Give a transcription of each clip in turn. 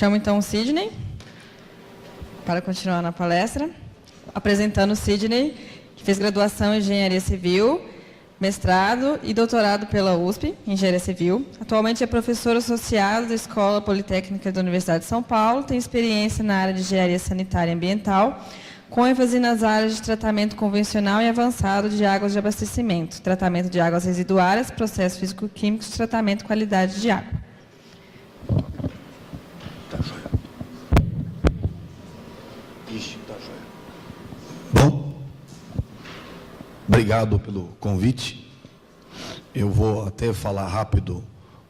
Chamo então o Sidney para continuar na palestra, apresentando o Sidney, que fez graduação em Engenharia Civil, mestrado e doutorado pela USP, em Engenharia Civil. Atualmente é professor associado da Escola Politécnica da Universidade de São Paulo, tem experiência na área de Engenharia Sanitária e Ambiental, com ênfase nas áreas de tratamento convencional e avançado de águas de abastecimento, tratamento de águas residuárias, processos físico-químicos, tratamento e qualidade de água. Tá joia. Ixi, tá joia. Bom, obrigado pelo convite. Eu vou até falar rápido,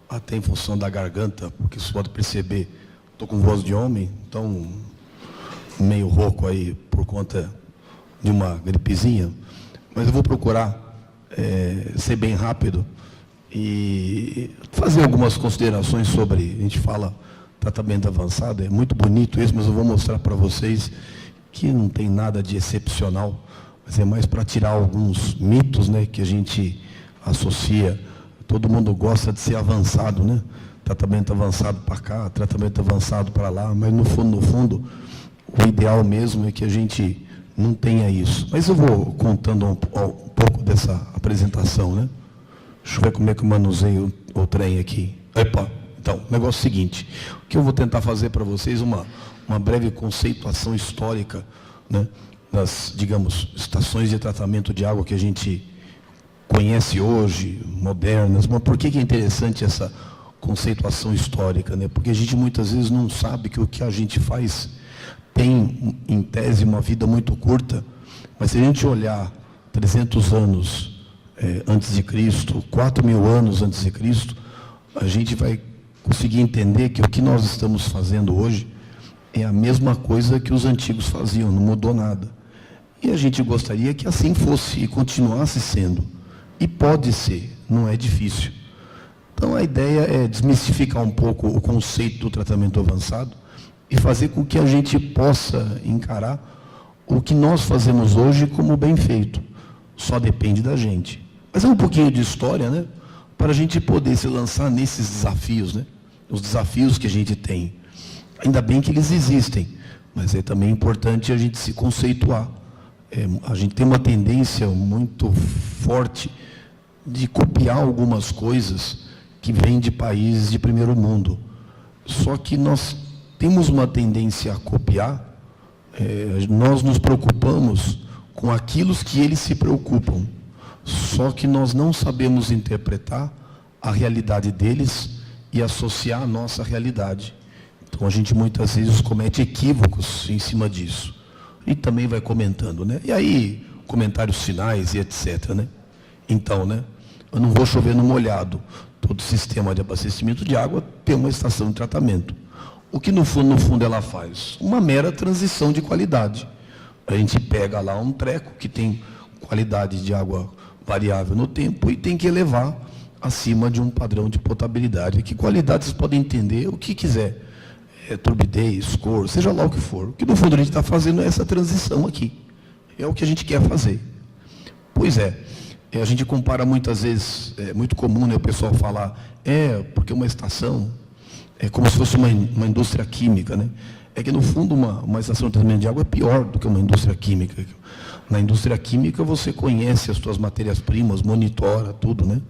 até em função da garganta, porque você pode perceber, estou com voz de homem, então meio rouco aí por conta de uma gripezinha, mas eu vou procurar ser bem rápido e fazer algumas considerações sobre, a gente fala tratamento avançado, é muito bonito isso, mas eu vou mostrar para vocês que não tem nada de excepcional, mas é mais para tirar alguns mitos, né, que a gente associa. Todo mundo gosta de ser avançado, né? Tratamento avançado para cá, tratamento avançado para lá, mas no fundo, o ideal mesmo é que a gente não tenha isso. Mas eu vou contando um pouco dessa apresentação, né? Deixa eu ver como é que eu manuseio o trem aqui. Epa, então, o negócio é o seguinte, o que eu vou tentar fazer para vocês, uma breve conceituação histórica, né, das, digamos, estações de tratamento de água que a gente conhece hoje, modernas. Mas por que é interessante essa conceituação histórica, né? Porque a gente muitas vezes não sabe que o que a gente faz tem, em tese, uma vida muito curta, mas se a gente olhar 300 anos antes de Cristo, 4.000 anos antes de Cristo, a gente vai conseguir entender que o que nós estamos fazendo hoje é a mesma coisa que os antigos faziam, não mudou nada. E a gente gostaria que assim fosse e continuasse sendo. E pode ser, não é difícil. Então a ideia é desmistificar um pouco o conceito do tratamento avançado e fazer com que a gente possa encarar o que nós fazemos hoje como bem feito. Só depende da gente. Mas é um pouquinho de história, né? Para a gente poder se lançar nesses desafios, né? Os desafios que a gente tem. Ainda bem que eles existem, mas é também importante a gente se conceituar. A gente tem uma tendência muito forte de copiar algumas coisas que vêm de países de primeiro mundo. Só que nós temos uma tendência a copiar, nós nos preocupamos com aquilo que eles se preocupam. Só que nós não sabemos interpretar a realidade deles e associar a nossa realidade. Então a gente muitas vezes comete equívocos em cima disso. E também vai comentando, né? E aí, comentários finais e etc, né? Então, né? Eu não vou chover no molhado. Todo sistema de abastecimento de água tem uma estação de tratamento. O que no fundo ela faz? Uma mera transição de qualidade. A gente pega lá um treco que tem qualidade de água variável no tempo e tem que elevar acima de um padrão de potabilidade. Que qualidade vocês podem entender o que quiser. Turbidez, cor, seja lá o que for. O que no fundo a gente está fazendo é essa transição aqui. É o que a gente quer fazer. Pois é, a gente compara muitas vezes, é muito comum, né, o pessoal falar, porque uma estação é como se fosse uma indústria química, né? É que no fundo uma estação de tratamento de água é pior do que uma indústria química. Na indústria química você conhece as suas matérias-primas, monitora tudo, né?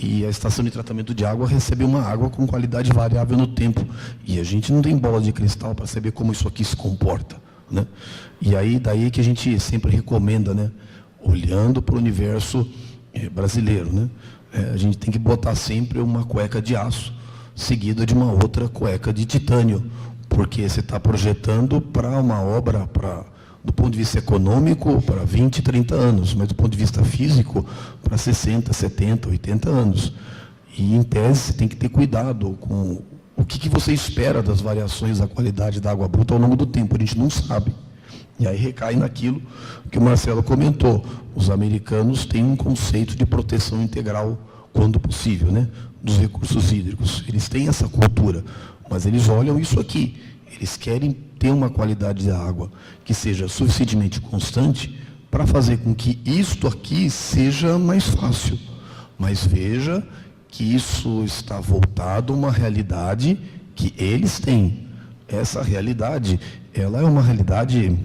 E a estação de tratamento de água recebe uma água com qualidade variável no tempo. E a gente não tem bola de cristal para saber como isso aqui se comporta, né? E aí, daí que a gente sempre recomenda, né? Olhando para o universo brasileiro, né? A gente tem que botar sempre uma cueca de aço, seguida de uma outra cueca de titânio, porque você está projetando para uma obra, do ponto de vista econômico, para 20, 30 anos, mas do ponto de vista físico, para 60, 70, 80 anos. E, em tese, você tem que ter cuidado com o que você espera das variações da qualidade da água bruta ao longo do tempo. A gente não sabe. E aí recai naquilo que o Marcelo comentou. Os americanos têm um conceito de proteção integral, quando possível, né, dos recursos hídricos. Eles têm essa cultura, mas eles olham isso aqui. Eles querem ter uma qualidade da água que seja suficientemente constante para fazer com que isto aqui seja mais fácil. Mas veja que isso está voltado a uma realidade que eles têm. essa realidade, ela é uma realidade...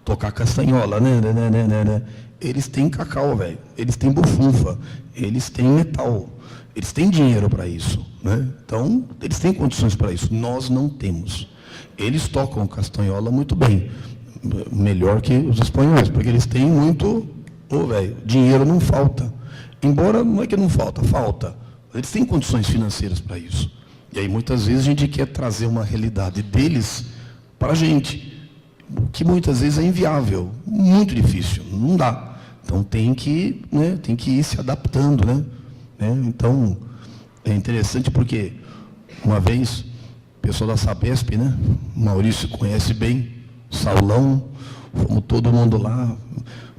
Tocar castanhola, eles têm cacau, velho, eles têm bufunfa, eles têm metal, eles têm dinheiro para isso, né? Então, eles têm condições para isso, nós não temos. Eles tocam castanhola muito bem, melhor que os espanhóis, porque eles têm muito, velho, dinheiro não falta. Embora não é que não falta, falta. Eles têm condições financeiras para isso. E aí, muitas vezes, a gente quer trazer uma realidade deles para a gente, que muitas vezes é inviável, muito difícil, não dá. Então, tem que ir se adaptando, né? Então, é interessante porque, uma vez, o pessoal da Sabesp, né? O Maurício conhece bem, Saulão, fomos todo mundo lá,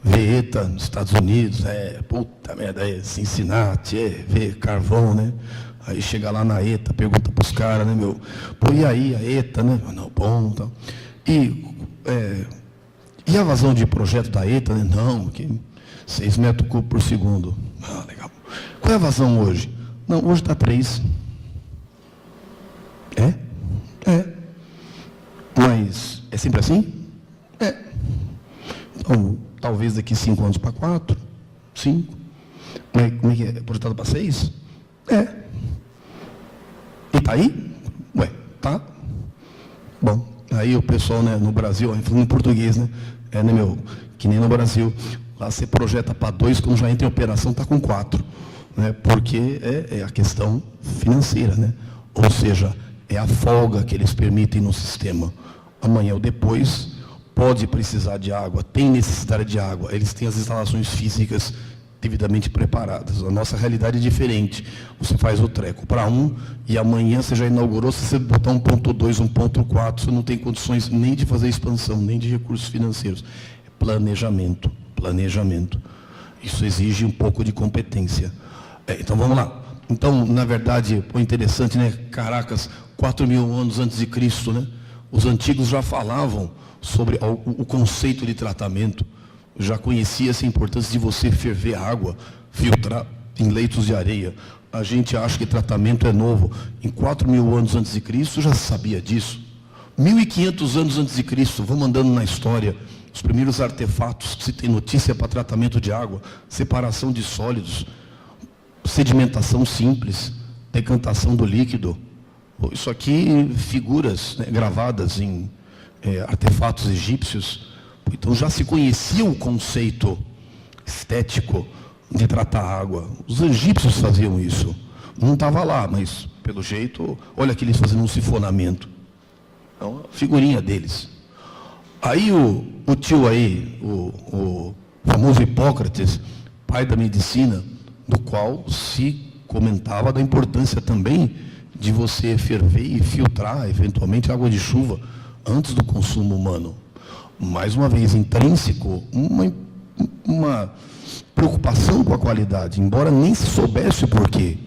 ver ETA nos Estados Unidos, puta merda, Cincinnati, ver carvão, né? Aí chega lá na ETA, pergunta para os caras, né, meu? Pô, e aí, a ETA, né? Não, bom, tal. E a vazão de projeto da ETA, né? Não, que 6 metros cúbicos por segundo. Ah, legal. Qual é a vazão hoje? Não, hoje está 3. Mas é sempre assim? Então, talvez daqui 5 anos para 4, 5. Mas como é que é? Projetado para 6? E está aí? Tá. Bom, aí o pessoal, né, no Brasil, falando em português, né? Que nem no Brasil. Lá você projeta para 2, quando já entra em operação, está com 4. Né? Porque é a questão financeira, né? Ou seja, é a folga que eles permitem no sistema. Amanhã ou depois, pode precisar de água, tem necessidade de água, eles têm as instalações físicas devidamente preparadas. A nossa realidade é diferente. Você faz o treco para 1 e amanhã você já inaugurou, se você botar 1.2, 1.4, você não tem condições nem de fazer expansão, nem de recursos financeiros. É planejamento. Isso exige um pouco de competência. Então, vamos lá. Então, na verdade, é interessante, né? Caracas, 4.000 anos antes de Cristo, né? Os antigos já falavam sobre o conceito de tratamento. Já conhecia essa importância de você ferver água, filtrar em leitos de areia. A gente acha que tratamento é novo. Em 4.000 anos antes de Cristo já se sabia disso. 1.500 anos antes de Cristo, vamos andando na história, os primeiros artefatos que se tem notícia para tratamento de água, separação de sólidos, sedimentação simples, decantação do líquido. Isso aqui, figuras, né, gravadas em artefatos egípcios. Então já se conhecia o conceito estético de tratar a água. Os egípcios faziam isso. Não estava lá, mas pelo jeito, olha que eles fazendo um sifonamento. Então, a figurinha deles. Aí o tio aí, o famoso Hipócrates, pai da medicina, do qual se comentava da importância também de você ferver e filtrar, eventualmente, água de chuva antes do consumo humano. Mais uma vez, intrínseco, uma preocupação com a qualidade, embora nem se soubesse o porquê.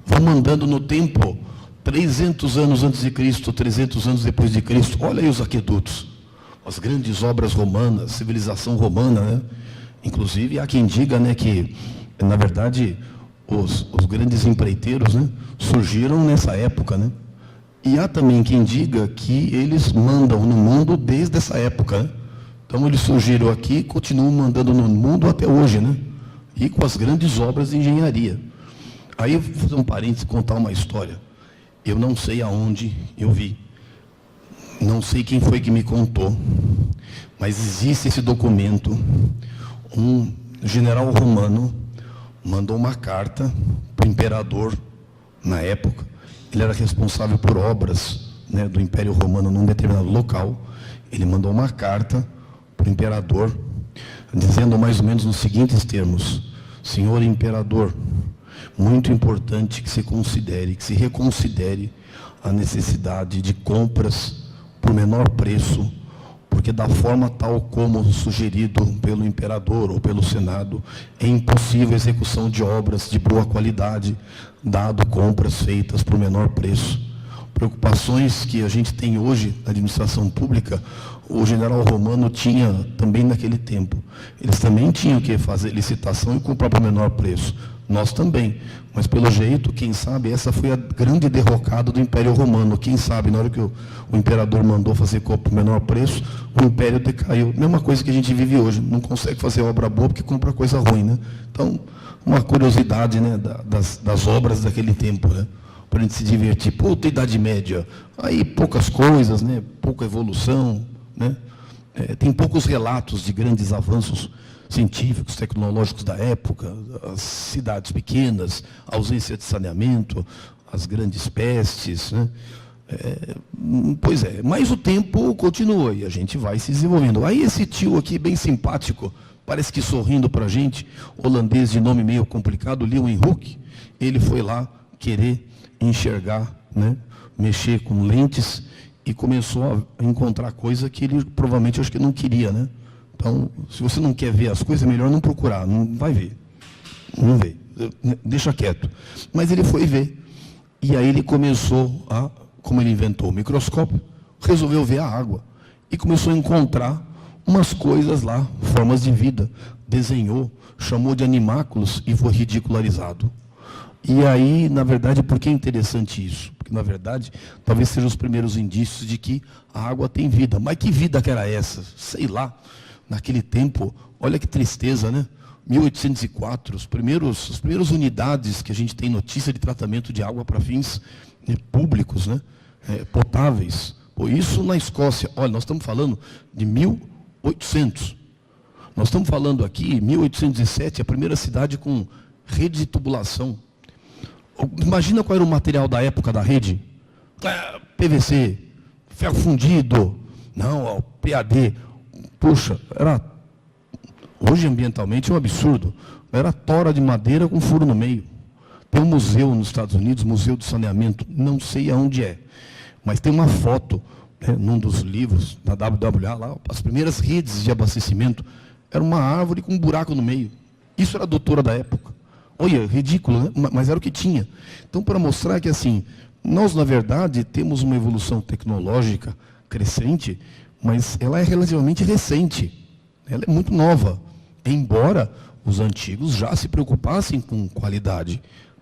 Vamos andando no tempo, 300 anos antes de Cristo, 300 anos depois de Cristo, olha aí os aquedutos, as grandes obras romanas, civilização romana, né? Inclusive, há quem diga, né, que, na verdade, os grandes empreiteiros, né, surgiram nessa época, né? E há também quem diga que eles mandam no mundo desde essa época, né? Então, eles surgiram aqui e continuam mandando no mundo até hoje, né? E com as grandes obras de engenharia. Aí, eu vou fazer um parênteses e contar uma história. Eu não sei aonde eu vi. Não sei quem foi que me contou. Mas existe esse documento. Um general romano mandou uma carta para o imperador, na época. Ele era responsável por obras, né, do Império Romano num determinado local. Ele mandou uma carta para o imperador, dizendo mais ou menos nos seguintes termos: Senhor Imperador, muito importante que se considere, que se reconsidere a necessidade de compras por menor preço, porque da forma tal como sugerido pelo imperador ou pelo Senado, é impossível a execução de obras de boa qualidade, dado compras feitas por menor preço. Preocupações que a gente tem hoje na administração pública, o general romano tinha também naquele tempo. Eles também tinham que fazer licitação e comprar por menor preço. Nós também. Mas, pelo jeito, quem sabe, essa foi a grande derrocada do Império Romano. Quem sabe, na hora que o imperador mandou fazer copo por menor preço, o Império decaiu. Mesma coisa que a gente vive hoje. Não consegue fazer obra boa porque compra coisa ruim, né? Então, uma curiosidade, né, das obras daquele tempo, né? Para a gente se divertir. Puta, Idade Média. Aí, poucas coisas, né? Pouca evolução, né? Tem poucos relatos de grandes avanços científicos, tecnológicos da época, as cidades pequenas, a ausência de saneamento, as grandes pestes, né? Pois é, mas o tempo continua e a gente vai se desenvolvendo. Aí esse tio aqui, bem simpático, parece que sorrindo para a gente, holandês de nome meio complicado, Leeuwenhoek, ele foi lá querer enxergar, né? Mexer com lentes e começou a encontrar coisa que ele provavelmente acho que não queria, né? Então, se você não quer ver as coisas, é melhor não procurar, não vai ver. Não vê, deixa quieto. Mas ele foi ver. E aí ele começou a, como ele inventou o microscópio, resolveu ver a água. E começou a encontrar umas coisas lá, formas de vida. Desenhou, chamou de animáculos e foi ridicularizado. E aí, na verdade, por que é interessante isso? Porque, na verdade, talvez sejam os primeiros indícios de que a água tem vida. Mas que vida que era essa? Sei lá. Naquele tempo, olha que tristeza, né? 1804, as primeiras unidades que a gente tem notícia de tratamento de água para fins, né, públicos, né? Potáveis. Pô, isso na Escócia. Olha, nós estamos falando de 1800. Nós estamos falando aqui, 1807, a primeira cidade com rede de tubulação. Imagina qual era o material da época da rede. PVC, ferro fundido, não, PAD. Puxa, hoje ambientalmente é um absurdo. Era tora de madeira com furo no meio. Tem um museu nos Estados Unidos, Museu do Saneamento, não sei aonde é, mas tem uma foto, né, num dos livros da WWA, lá, as primeiras redes de abastecimento, era uma árvore com um buraco no meio. Isso era a doutora da época. Olha, ridículo, né? Mas era o que tinha. Então, para mostrar que, assim, nós, na verdade, temos uma evolução tecnológica crescente, mas ela é relativamente recente, ela é muito nova, embora os antigos já se preocupassem com qualidade.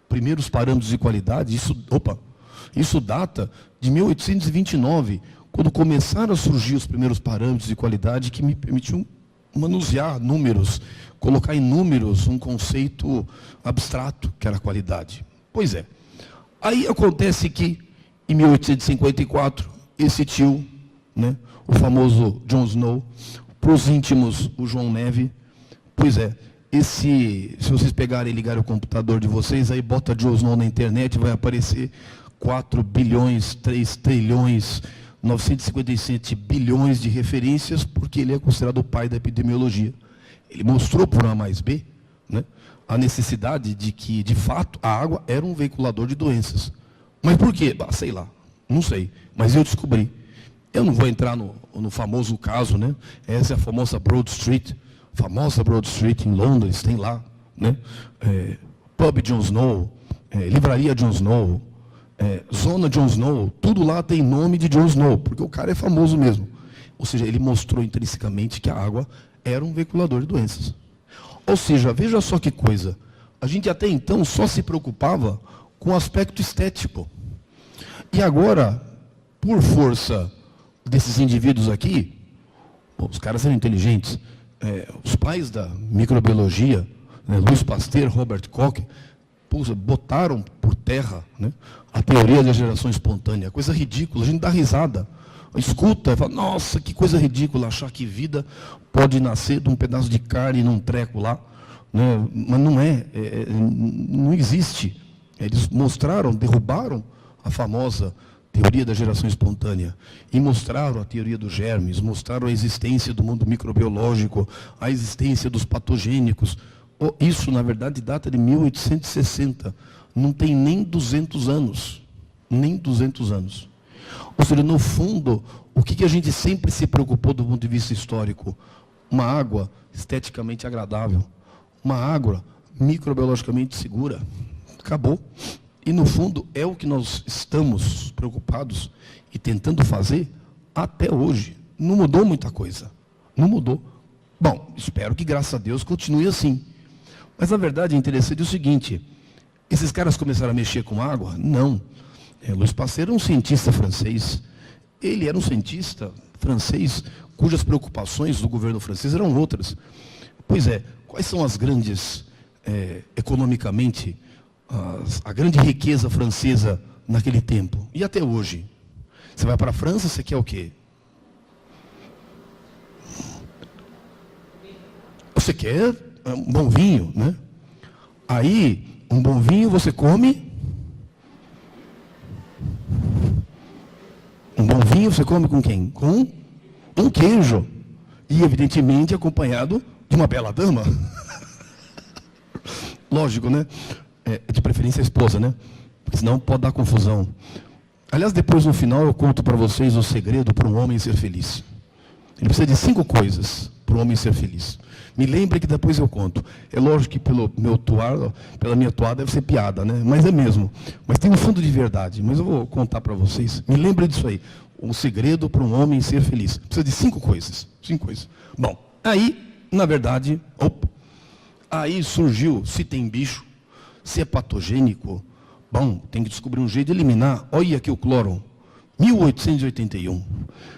Primeiros parâmetros de qualidade, isso data de 1829, quando começaram a surgir os primeiros parâmetros de qualidade que me permitiam manusear números, colocar em números um conceito abstrato, que era a qualidade. Pois é. Aí acontece que, em 1854, esse tio, né, o famoso John Snow, para os íntimos, o João Neve. Pois é, se vocês pegarem e ligarem o computador de vocês, aí bota John Snow na internet, vai aparecer 4 bilhões, 3 trilhões, 957 bilhões de referências, porque ele é considerado o pai da epidemiologia. Ele mostrou por A mais B, né, a necessidade de que, de fato, a água era um veiculador de doenças. Mas por quê? Sei lá, não sei, mas eu descobri. Eu não vou entrar no famoso caso, né? Essa é a famosa Broad Street em Londres, tem lá, né? Pub John Snow, livraria John Snow, zona John Snow, tudo lá tem nome de John Snow, porque o cara é famoso mesmo. Ou seja, ele mostrou intrinsecamente que a água era um veiculador de doenças. Ou seja, veja só que coisa, a gente até então só se preocupava com o aspecto estético. E agora, por força desses indivíduos aqui, os caras eram inteligentes, os pais da microbiologia, né, Louis Pasteur, Robert Koch, botaram por terra, né, a teoria da geração espontânea, coisa ridícula, a gente dá risada, escuta e fala, nossa, que coisa ridícula achar que vida pode nascer de um pedaço de carne num treco lá, né, mas não não existe. Eles mostraram, derrubaram a famosa teoria da geração espontânea, e mostraram a teoria dos germes, mostraram a existência do mundo microbiológico, a existência dos patogênicos. Isso, na verdade, data de 1860, não tem nem 200 anos, nem 200 anos. Ou seja, no fundo, o que a gente sempre se preocupou do ponto de vista histórico? Uma água esteticamente agradável, uma água microbiologicamente segura, acabou. E, no fundo, é o que nós estamos preocupados e tentando fazer até hoje. Não mudou muita coisa. Não mudou. Bom, espero que, graças a Deus, continue assim. Mas a verdade é interessante o seguinte, esses caras começaram a mexer com água? Não. Louis Pasteur era um cientista francês. Ele era um cientista francês cujas preocupações do governo francês eram outras. Pois é, quais são as grandes, economicamente, a grande riqueza francesa naquele tempo? E até hoje? Você vai para a França, você quer o quê? Você quer um bom vinho, né? Aí, um bom vinho você come. Um bom vinho você come com quem? Com um queijo. E, evidentemente, acompanhado de uma bela dama. Lógico, né? De preferência a esposa, né? Porque senão pode dar confusão. Aliás, depois, no final, eu conto para vocês o segredo para um homem ser feliz. Ele precisa de 5 coisas para um homem ser feliz. Me lembre que depois eu conto. É lógico que pela minha toada deve ser piada, né? Mas é mesmo. Mas tem um fundo de verdade. Mas eu vou contar para vocês. Me lembre disso aí. O segredo para um homem ser feliz. Precisa de 5 coisas. 5 coisas. Bom, aí, na verdade, aí surgiu se tem bicho, se é patogênico. Bom, tem que descobrir um jeito de eliminar. Olha aqui o cloro. 1881,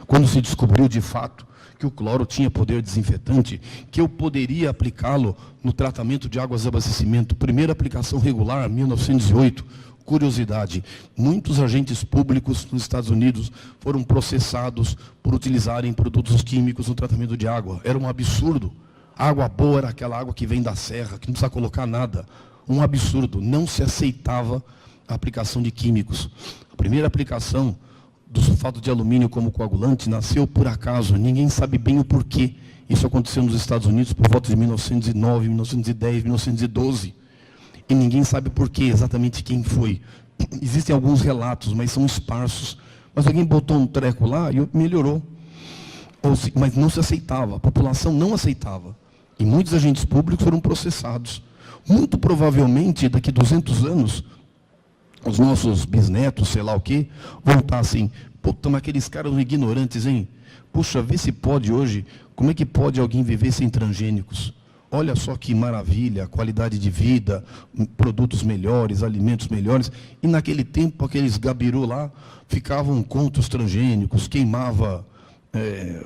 quando se descobriu de fato que o cloro tinha poder desinfetante, que eu poderia aplicá-lo no tratamento de águas de abastecimento. Primeira aplicação regular, 1908. Curiosidade, muitos agentes públicos nos Estados Unidos foram processados por utilizarem produtos químicos no tratamento de água. Era um absurdo. A água boa era aquela água que vem da serra, que não precisa colocar nada. Um absurdo. Não se aceitava a aplicação de químicos. A primeira aplicação do sulfato de alumínio como coagulante nasceu por acaso, ninguém sabe bem o porquê. Isso aconteceu nos Estados Unidos por volta de 1909, 1910, 1912. E ninguém sabe porquê, exatamente quem foi. Existem alguns relatos, mas são esparsos. Mas alguém botou um treco lá e melhorou. Mas não se aceitava, a população não aceitava. E muitos agentes públicos foram processados. Muito provavelmente, daqui a 200 anos, os nossos bisnetos, sei lá o quê, vão estar assim, puta, mas aqueles caras ignorantes, hein? Puxa, vê se pode hoje, como é que pode alguém viver sem transgênicos? Olha só que maravilha, qualidade de vida, produtos melhores, alimentos melhores. E naquele tempo, aqueles gabiru lá ficavam contra os transgênicos, queimava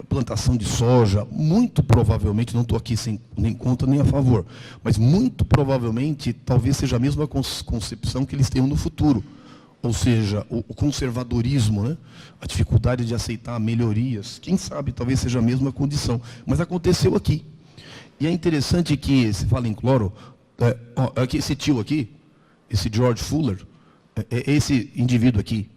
plantação de soja. Muito provavelmente, não estou aqui nem contra nem a favor, mas muito provavelmente, talvez seja a mesma concepção que eles tenham no futuro. Ou seja, o conservadorismo, né? A dificuldade de aceitar melhorias. Quem sabe, talvez seja a mesma condição. Mas aconteceu aqui. E é interessante que, se fala em cloro, esse tio aqui, esse George Fuller, esse indivíduo aqui,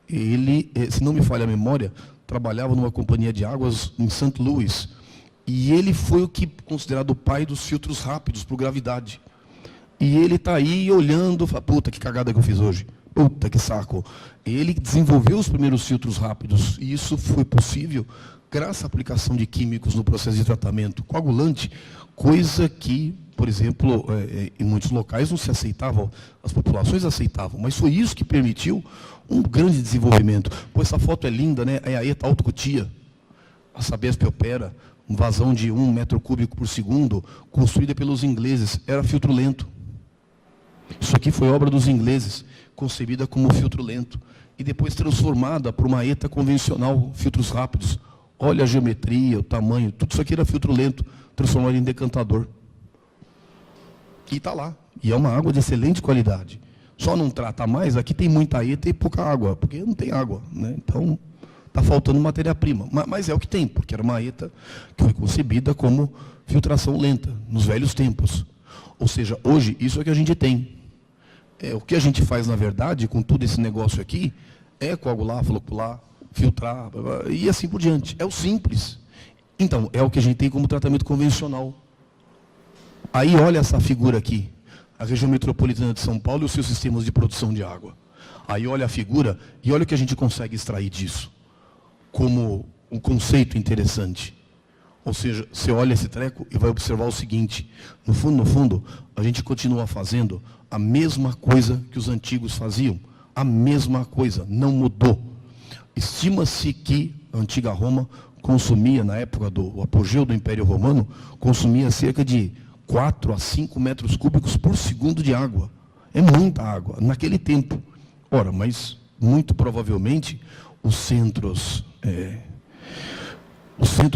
ele, se não me falha a memória, trabalhava numa companhia de águas em St. Louis. E ele foi o que considerado o pai dos filtros rápidos por gravidade. E ele está aí olhando, fala, puta, que cagada que eu fiz hoje. Puta, que saco. Ele desenvolveu os primeiros filtros rápidos. E isso foi possível graças à aplicação de químicos no processo de tratamento. Coagulante, coisa que, por exemplo, em muitos locais não se aceitava, as populações aceitavam, mas foi isso que permitiu um grande desenvolvimento. Pô, essa foto é linda, né? É a ETA Alto Cotia. A Sabesp opera um vazão de 1 metro cúbico por segundo, construída pelos ingleses. Era filtro lento. Isso aqui foi obra dos ingleses, concebida como filtro lento, e depois transformada por uma ETA convencional, filtros rápidos. Olha a geometria, o tamanho, tudo isso aqui era filtro lento, transformado em decantador. E está lá. E é uma água de excelente qualidade. Só não trata mais, aqui tem muita ETA e pouca água, porque não tem água, né? Então, está faltando matéria-prima. Mas é o que tem, porque era uma ETA que foi concebida como filtração lenta, nos velhos tempos. Ou seja, hoje, isso é o que a gente tem. O que a gente faz, na verdade, com todo esse negócio aqui, é coagular, flocular, filtrar, e assim por diante. É o simples. Então, é o que a gente tem como tratamento convencional. Aí, olha essa figura aqui. A região metropolitana de São Paulo e os seus sistemas de produção de água. Aí, olha a figura e olha o que a gente consegue extrair disso. Como um conceito interessante. Ou seja, você olha esse treco e vai observar o seguinte. No fundo, a gente continua fazendo a mesma coisa que os antigos faziam. A mesma coisa, não mudou. Estima-se que a antiga Roma consumia, na época do apogeu do Império Romano, consumia cerca de 4 a 5 metros cúbicos por segundo de água. É muita água, naquele tempo. Ora, mas, muito provavelmente, o centro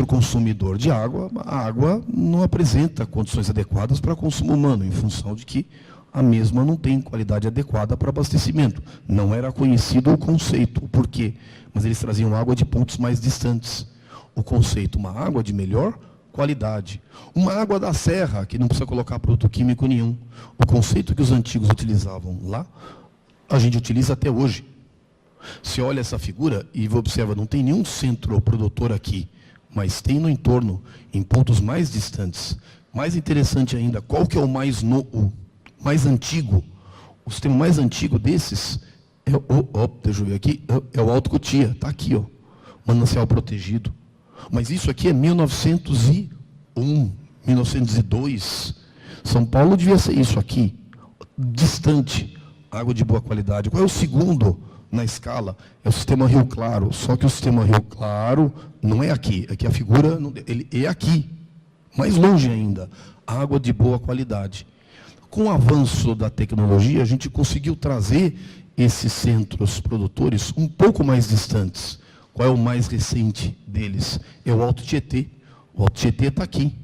consumidor de água, a água não apresenta condições adequadas para consumo humano, em função de que a mesma não tem qualidade adequada para abastecimento. Não era conhecido o conceito, o porquê, mas eles traziam água de pontos mais distantes. O conceito, uma água de melhor qualidade. Uma água da serra, que não precisa colocar produto químico nenhum. O conceito que os antigos utilizavam lá, a gente utiliza até hoje. Você olha essa figura e observa, não tem nenhum centro produtor aqui, mas tem no entorno, em pontos mais distantes. Mais interessante ainda, qual que é o mais antigo? O sistema mais antigo desses deixa eu ver aqui, é o Alto Cotia, está aqui, ó, manancial protegido. Mas isso aqui é 1901, 1902. São Paulo devia ser isso aqui, distante, água de boa qualidade. Qual é o segundo na escala? É o sistema Rio Claro, só que o sistema Rio Claro não é aqui, a figura, ele é aqui, mais longe ainda, água de boa qualidade. Com o avanço da tecnologia, a gente conseguiu trazer esses centros produtores um pouco mais distantes. Qual é o mais recente deles? É o Alto Tietê. O Alto Tietê está aqui.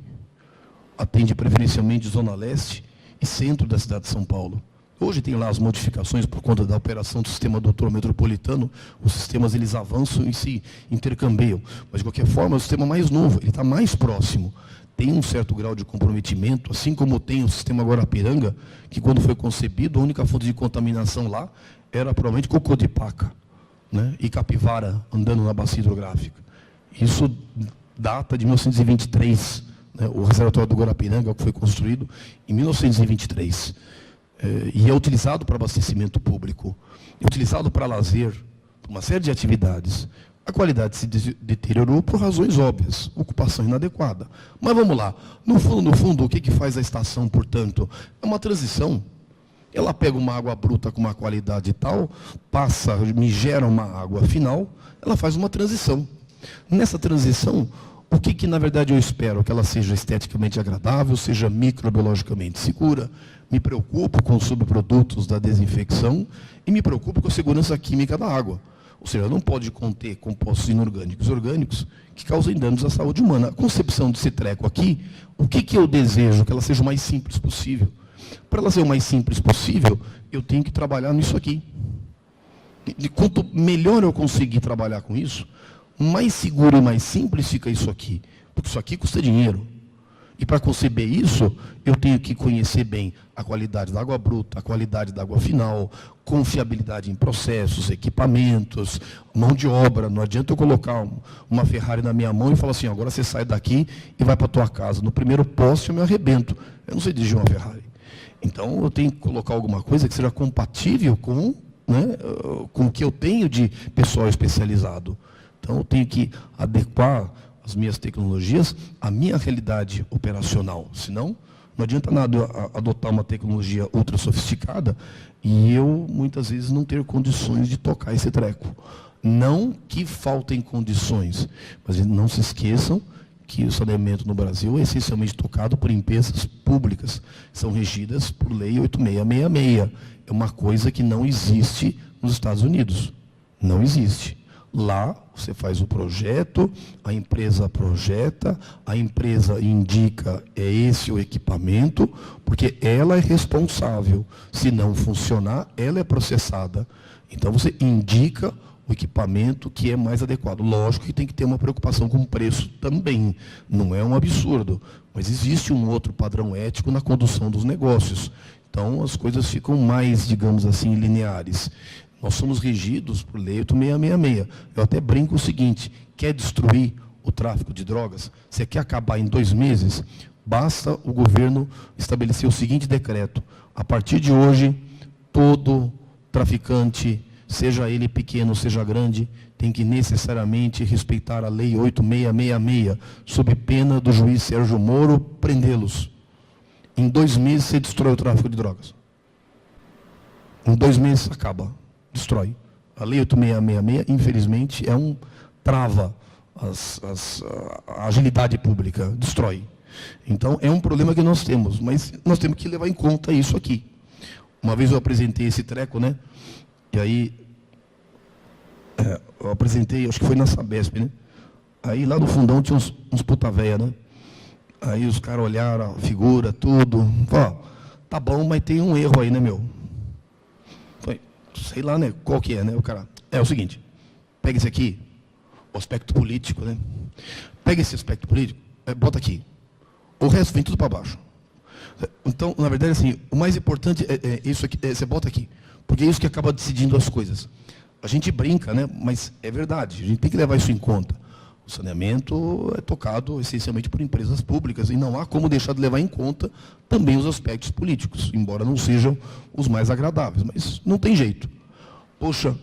Atende preferencialmente Zona Leste e centro da cidade de São Paulo. Hoje tem lá as modificações por conta da operação do sistema doutor metropolitano. Os sistemas eles avançam e se intercambiam. Mas, de qualquer forma, é o sistema mais novo, ele está mais próximo. Tem um certo grau de comprometimento, assim como tem o sistema Guarapiranga, que quando foi concebido, a única fonte de contaminação lá era provavelmente cocô de paca, né, e capivara andando na bacia hidrográfica. Isso data de 1923, né, o reservatório do Guarapiranga, que foi construído em 1923. E é utilizado para abastecimento público, é utilizado para lazer, uma série de atividades. A qualidade se deteriorou por razões óbvias, ocupação inadequada. Mas vamos lá, no fundo, o que faz a estação, portanto? É uma transição. Ela pega uma água bruta com uma qualidade tal, me gera uma água final, ela faz uma transição. Nessa transição, o que na verdade eu espero? Que ela seja esteticamente agradável, seja microbiologicamente segura, me preocupo com os subprodutos da desinfecção e me preocupo com a segurança química da água. Ou seja, não pode conter compostos inorgânicos, orgânicos, que causem danos à saúde humana. A concepção desse treco aqui, o que eu desejo? Que ela seja o mais simples possível. Para ela ser o mais simples possível, eu tenho que trabalhar nisso aqui. E quanto melhor eu conseguir trabalhar com isso, mais seguro e mais simples fica isso aqui. Porque isso aqui custa dinheiro. E para conceber isso, eu tenho que conhecer bem a qualidade da água bruta, a qualidade da água final, confiabilidade em processos, equipamentos, mão de obra. Não adianta eu colocar uma Ferrari na minha mão e falar assim, agora você sai daqui e vai para a tua casa. No primeiro poste eu me arrebento. Eu não sei dirigir uma Ferrari. Então, eu tenho que colocar alguma coisa que seja compatível com o que eu tenho de pessoal especializado. Então, eu tenho que adequar as minhas tecnologias à minha realidade operacional. Senão, não adianta nada adotar uma tecnologia ultra sofisticada e eu, muitas vezes, não ter condições de tocar esse treco. Não que faltem condições, mas não se esqueçam que o saneamento no Brasil é essencialmente tocado por empresas públicas, são regidas por Lei 8666. É uma coisa que não existe nos Estados Unidos. Não existe. Lá, você faz o projeto, a empresa projeta, a empresa indica esse o equipamento, porque ela é responsável. Se não funcionar, ela é processada. Então, você indica o equipamento que é mais adequado. Lógico que tem que ter uma preocupação com o preço também. Não é um absurdo, mas existe um outro padrão ético na condução dos negócios. Então, as coisas ficam mais, digamos assim, lineares. Nós somos regidos por Lei 8666. Eu até brinco o seguinte, quer destruir o tráfico de drogas? Você quer acabar em 2 meses? Basta o governo estabelecer o seguinte decreto. A partir de hoje, todo traficante, seja ele pequeno, seja grande, tem que necessariamente respeitar a Lei 8666, sob pena do juiz Sérgio Moro prendê-los. Em 2 meses, você destrói o tráfico de drogas. Em 2 meses, acaba. Destrói. A Lei 8666, infelizmente, trava a agilidade pública. Destrói. Então, é um problema que nós temos, mas nós temos que levar em conta isso aqui. Uma vez eu apresentei esse treco, né? E aí, eu apresentei, acho que foi na Sabesp, né? Aí lá no fundão tinha uns puta véia, né? Aí os caras olharam a figura, tudo. Falaram, tá bom, mas tem um erro aí, né, meu? Falei, sei lá, né? Qual que é, né? O cara, é o seguinte, pega esse aqui, o aspecto político, né? Pega esse aspecto político, bota aqui. O resto vem tudo para baixo. Então, na verdade, assim, o mais importante é isso aqui, você bota aqui. Porque é isso que acaba decidindo as coisas. A gente brinca, né? Mas é verdade, a gente tem que levar isso em conta. O saneamento é tocado essencialmente por empresas públicas e não há como deixar de levar em conta também os aspectos políticos, embora não sejam os mais agradáveis, mas não tem jeito. Poxa,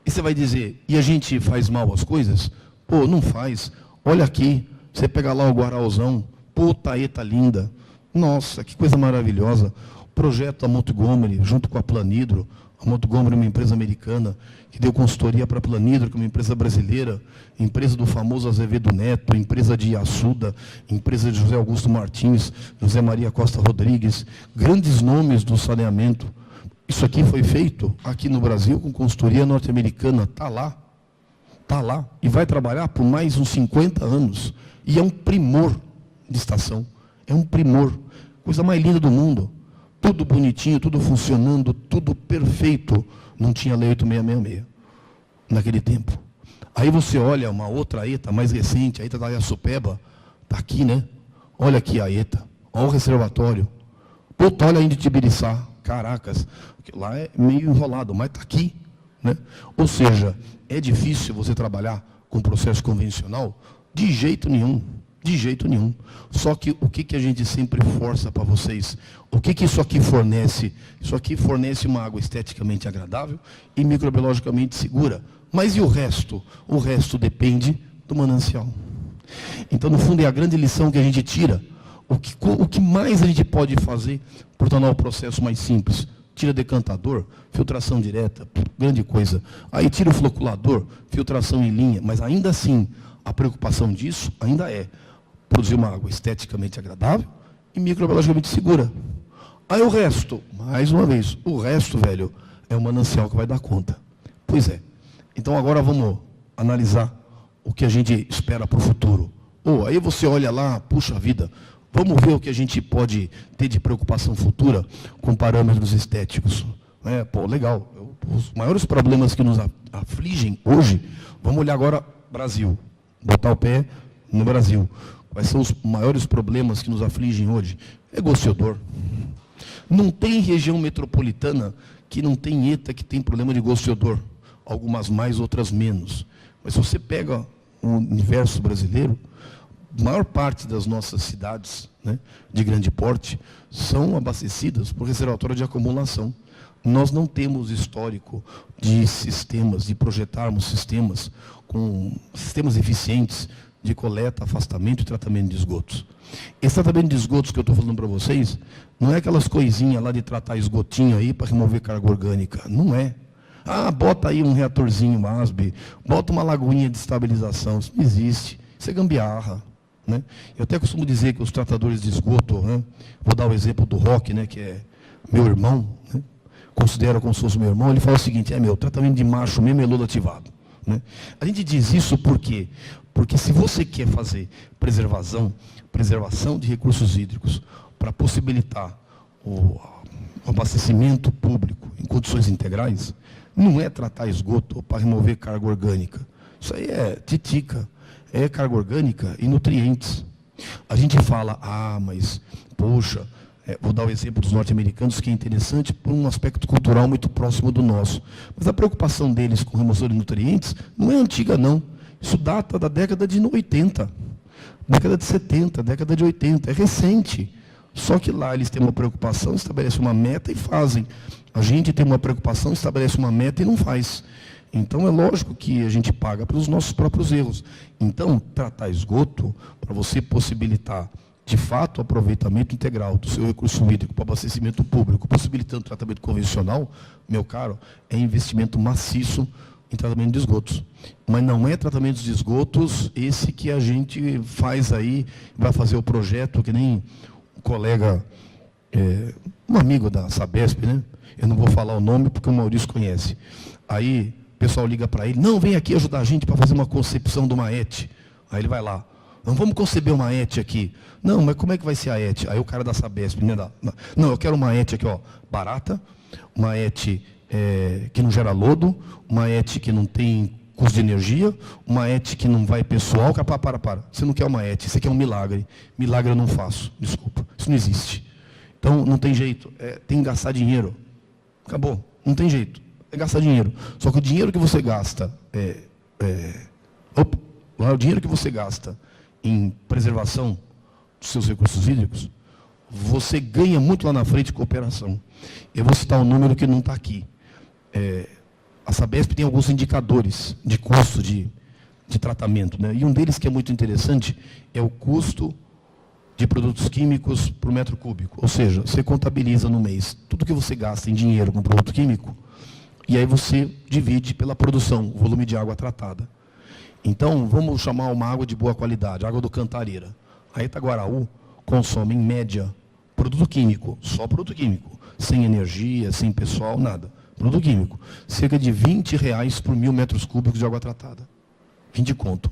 e você vai dizer, e a gente faz mal as coisas? Pô, não faz. Olha aqui, você pega lá o Guarauzão, puta eta linda, nossa, que coisa maravilhosa. O projeto da Montgomery, junto com a Planhidro, a Montgomery é uma empresa americana que deu consultoria para a Planhidro, que é uma empresa brasileira, empresa do famoso Azevedo Neto, empresa de Assuda, empresa de José Augusto Martins, José Maria Costa Rodrigues, grandes nomes do saneamento. Isso aqui foi feito aqui no Brasil com consultoria norte-americana, está lá, e vai trabalhar por mais uns 50 anos. E é um primor de estação, é um primor, coisa mais linda do mundo. Tudo bonitinho, tudo funcionando, tudo perfeito. Não tinha lei 8666 naquele tempo. Aí você olha uma outra ETA mais recente, a ETA da Iacupeba, está aqui, né? Olha aqui a ETA, olha o reservatório. Puta, olha ainda de Tibiriçá, caracas, lá é meio enrolado, mas está aqui, né? Ou seja, é difícil você trabalhar com processo convencional? De jeito nenhum. De jeito nenhum. Só que o que a gente sempre força para vocês? O que isso aqui fornece? Isso aqui fornece uma água esteticamente agradável e microbiologicamente segura. Mas e o resto? O resto depende do manancial. Então, no fundo, é a grande lição que a gente tira. O que mais a gente pode fazer para tornar o processo mais simples? Tira decantador, filtração direta, grande coisa. Aí tira o floculador, filtração em linha. Mas ainda assim, a preocupação disso ainda é produzir uma água esteticamente agradável e microbiologicamente segura. Aí o resto, mais uma vez, o resto, velho, é o manancial que vai dar conta. Pois é. Então agora vamos analisar o que a gente espera para o futuro. Aí você olha lá, puxa vida, vamos ver o que a gente pode ter de preocupação futura com parâmetros estéticos. Legal. Os maiores problemas que nos afligem hoje, vamos olhar agora Brasil, botar o pé no Brasil. Quais são os maiores problemas que nos afligem hoje? É gosto e odor. Não tem região metropolitana que não tem ETA que tem problema de gosto e odor. Algumas mais, outras menos. Mas se você pega o universo brasileiro, a maior parte das nossas cidades, né, de grande porte são abastecidas por reservatório de acumulação. Nós não temos histórico de sistemas, de projetarmos sistemas com sistemas eficientes de coleta, afastamento e tratamento de esgotos. Esse tratamento de esgotos que eu estou falando para vocês, não é aquelas coisinhas lá de tratar esgotinho aí para remover carga orgânica. Não é. Bota aí um reatorzinho ASB, bota uma lagoinha de estabilização. Isso não existe. Isso é gambiarra. Né? Eu até costumo dizer que os tratadores de esgoto, né? Vou dar o exemplo do Roque, né? Que é meu irmão, né? Considero como se fosse meu irmão, ele fala o seguinte, tratamento de macho mesmo é lodo ativado. Né? A gente diz isso por quê? Porque se você quer fazer preservação de recursos hídricos para possibilitar o abastecimento público em condições integrais, não é tratar esgoto para remover carga orgânica. Isso aí é titica, é carga orgânica e nutrientes. A gente fala, mas, poxa, vou dar o exemplo dos norte-americanos, que é interessante por um aspecto cultural muito próximo do nosso. Mas a preocupação deles com remoção de nutrientes não é antiga, não. Isso data da década de 80, década de 70, década de 80. É recente. Só que lá eles têm uma preocupação, estabelecem uma meta e fazem. A gente tem uma preocupação, estabelece uma meta e não faz. Então, é lógico que a gente paga pelos nossos próprios erros. Então, tratar esgoto, para você possibilitar, de fato, o aproveitamento integral do seu recurso hídrico para abastecimento público, possibilitando o tratamento convencional, meu caro, é investimento maciço em tratamento de esgotos. Mas não é tratamento de esgotos esse que a gente faz aí, vai fazer o projeto, que nem um colega, um amigo da Sabesp, né? Eu não vou falar o nome porque o Maurício conhece. Aí o pessoal liga para ele, não, vem aqui ajudar a gente para fazer uma concepção de uma ET. Aí ele vai lá, não, vamos conceber uma ET aqui. Não, mas como é que vai ser a ET? Aí o cara da Sabesp, né? Não, eu quero uma ET aqui, ó, barata, uma ET que não gera lodo, uma ET que não tem custo de energia, uma ET que não vai pessoal. Para. Você não quer uma ET, você quer um milagre. Milagre eu não faço, desculpa. Isso não existe. Então, não tem jeito. Tem que gastar dinheiro. Acabou. Não tem jeito. É gastar dinheiro. Só que o dinheiro que você gasta o dinheiro que você gasta em preservação dos seus recursos hídricos, você ganha muito lá na frente com cooperação. Eu vou citar um número que não está aqui. A Sabesp tem alguns indicadores de custo de tratamento, né? E um deles que é muito interessante é o custo de produtos químicos por metro cúbico. Ou seja, você contabiliza no mês tudo que você gasta em dinheiro com produto químico e aí você divide pela produção, o volume de água tratada. Então, vamos chamar uma água de boa qualidade, água do Cantareira. A Itaguaraú consome, em média, produto químico, só produto químico, sem energia, sem pessoal, nada. Produto químico, cerca de R$20 por 1.000 metros cúbicos de água tratada. 20 conto.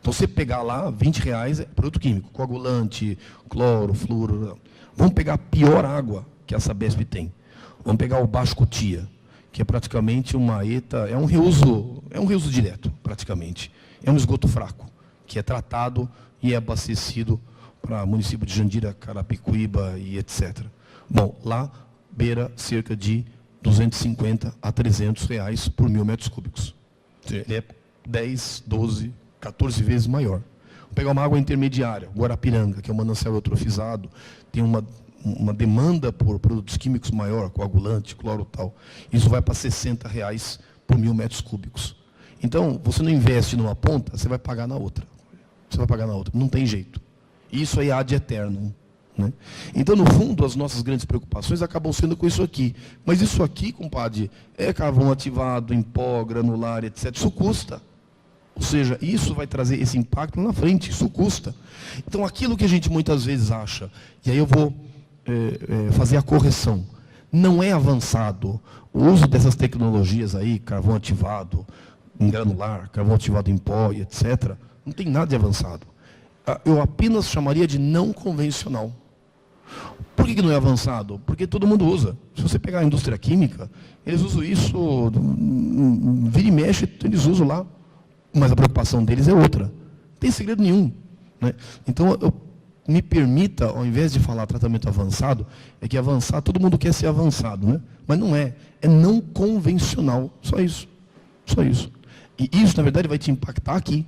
Então, você pegar lá, R$20 é produto químico, coagulante, cloro, flúor. Vamos pegar a pior água que a Sabesp tem. Vamos pegar o Baixo Cotia, que é praticamente uma ETA, é um reuso direto, praticamente. É um esgoto fraco, que é tratado e é abastecido para o município de Jandira, Carapicuíba e etc. Bom, lá beira cerca de R$250 a R$300 por 1.000 metros cúbicos. Ele é 10, 12, 14 vezes maior. Vou pegar uma água intermediária, Guarapiranga, que é um manancial eutrofizado, tem uma demanda por produtos químicos maior, coagulante, cloro e tal. Isso vai para R$60 por 1.000 metros cúbicos. Então, você não investe numa ponta, você vai pagar na outra. Você vai pagar na outra, não tem jeito. Isso aí é ad eternum, né? Então, no fundo, as nossas grandes preocupações acabam sendo com isso aqui. Mas isso aqui, compadre, é carvão ativado, em pó, granular, etc. Isso custa. Ou seja, isso vai trazer esse impacto lá na frente, isso custa. Então, aquilo que a gente muitas vezes acha, e aí eu vou fazer a correção, não é avançado. O uso dessas tecnologias aí, carvão ativado em granular, carvão ativado em pó, e etc., não tem nada de avançado. Eu apenas chamaria de não convencional. Por que não é avançado? Porque todo mundo usa. Se você pegar a indústria química, eles usam isso, vira e mexe, eles usam lá. Mas a preocupação deles é outra. Não tem segredo nenhum, né? Então, me permita, ao invés de falar tratamento avançado, é que avançar, todo mundo quer ser avançado, né? Mas não é. É não convencional. Só isso. Só isso. E isso, na verdade, vai te impactar aqui.